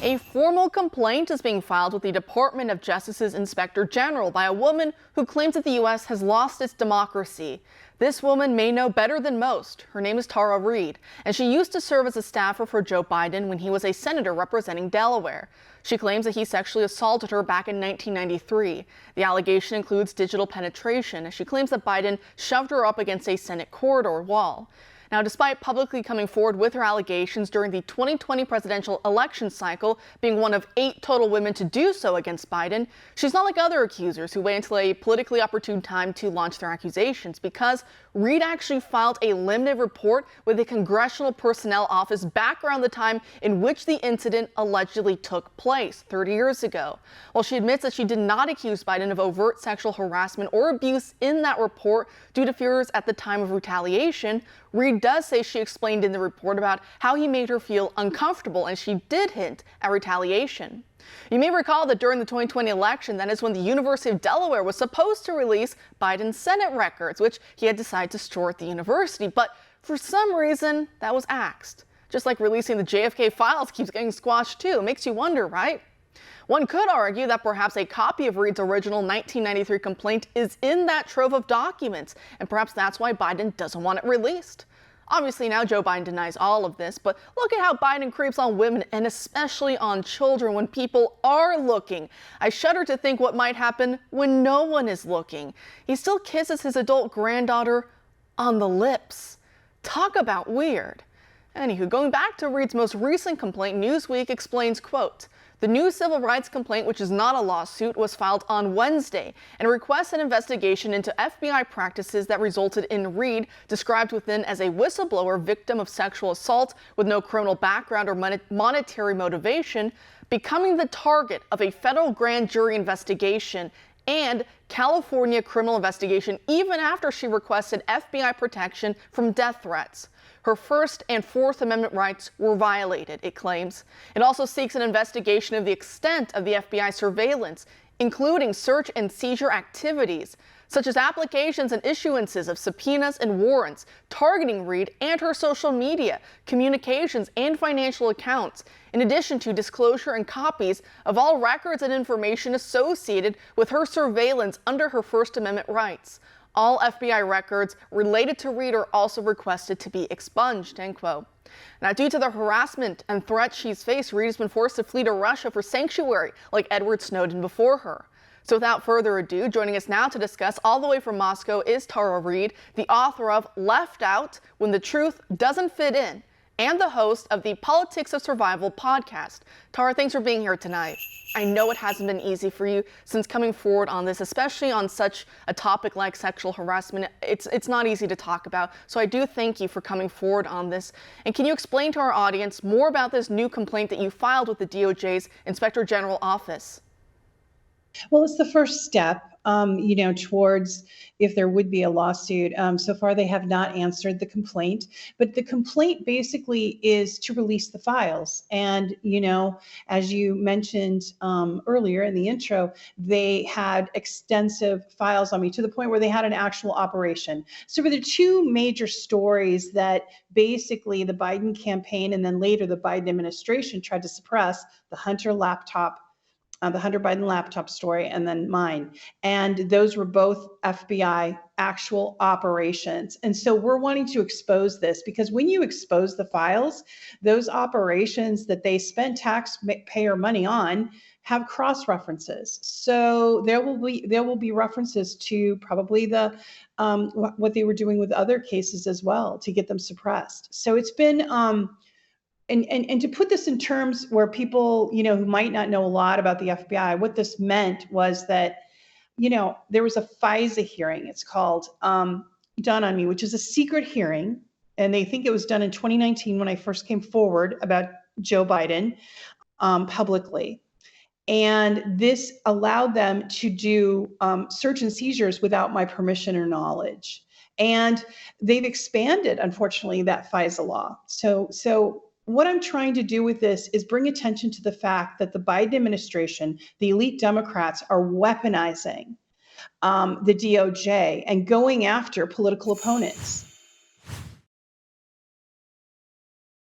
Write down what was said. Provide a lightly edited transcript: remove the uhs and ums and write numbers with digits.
A formal complaint is being filed with the Department of Justice's Inspector General by a woman who claims that the U.S. has lost its democracy. This woman may know better than most. Her name is Tara Reade, and she used to serve as a staffer for Joe Biden when he was a senator representing Delaware. She claims that he sexually assaulted her back in 1993. The allegation includes digital penetration, as she claims that Biden shoved her up against a Senate corridor wall. Now, despite publicly coming forward with her allegations during the 2020 presidential election cycle, being one of 8 total women to do so against Biden, she's not like other accusers who wait until a politically opportune time to launch their accusations, because Reade actually filed a limited report with the Congressional Personnel Office back around the time in which the incident allegedly took place 30 years ago. While she admits that she did not accuse Biden of overt sexual harassment or abuse in that report due to fears at the time of retaliation, Reade does say she explained in the report about how he made her feel uncomfortable, and she did hint at retaliation. You may recall that during the 2020 election, that is when the University of Delaware was supposed to release Biden's Senate records, which he had decided to store at the university. But for some reason, that was axed. Just like releasing the JFK files keeps getting squashed too. Makes you wonder, right? One could argue that perhaps a copy of Reade's original 1993 complaint is in that trove of documents, and perhaps that's why Biden doesn't want it released. Obviously, now Joe Biden denies all of this, but look at how Biden creeps on women and especially on children when people are looking. I shudder to think what might happen when no one is looking. He still kisses his adult granddaughter on the lips. Talk about weird. Anywho, going back to Reade's most recent complaint, Newsweek explains, quote, "The new civil rights complaint, which is not a lawsuit, was filed on Wednesday and requests an investigation into FBI practices that resulted in Reade, described within as a whistleblower victim of sexual assault with no criminal background or monetary motivation, becoming the target of a federal grand jury investigation and California criminal investigation even after she requested FBI protection from death threats. Her First and Fourth Amendment rights were violated," it claims. It also seeks an investigation of the extent of the FBI surveillance, including search and seizure activities, such as applications and issuances of subpoenas and warrants targeting Reade and her social media, communications, and financial accounts, in addition to disclosure and copies of all records and information associated with her surveillance under her First Amendment rights. All FBI records related to Reade are also requested to be expunged, end quote. Now, due to the harassment and threats she's faced, Reade has been forced to flee to Russia for sanctuary, like Edward Snowden before her. So without further ado, joining us now to discuss all the way from Moscow is Tara Reade, the author of Left Out When the Truth Doesn't Fit In, and the host of the Politics of Survival podcast. Tara, thanks for being here tonight. I know it hasn't been easy for you since coming forward on this, especially on such a topic like sexual harassment. It's not easy to talk about, so I do thank you for coming forward on this. And can you explain to our audience more about this new complaint that you filed with the DOJ's Inspector General Office? Well, it's the first step, towards if there would be a lawsuit. So far, they have not answered the complaint, but the complaint basically is to release the files. And, as you mentioned earlier in the intro, they had extensive files on me to the point where they had an actual operation. So for the two major stories that basically the Biden campaign and then later the Biden administration tried to suppress, the Hunter Biden laptop story, and then mine. And those were both FBI actual operations. And so we're wanting to expose this because when you expose the files, those operations that they spend taxpayer money on have cross references. So there will be references to probably the what they were doing with other cases as well to get them suppressed. So it's been And to put this in terms where people, who might not know a lot about the FBI, what this meant was that, there was a FISA hearing, it's called, done on me, which is a secret hearing. And they think it was done in 2019 when I first came forward about Joe Biden publicly. And this allowed them to do search and seizures without my permission or knowledge. And they've expanded, unfortunately, that FISA law. So what I'm trying to do with this is bring attention to the fact that the Biden administration, the elite Democrats, are weaponizing the DOJ and going after political opponents.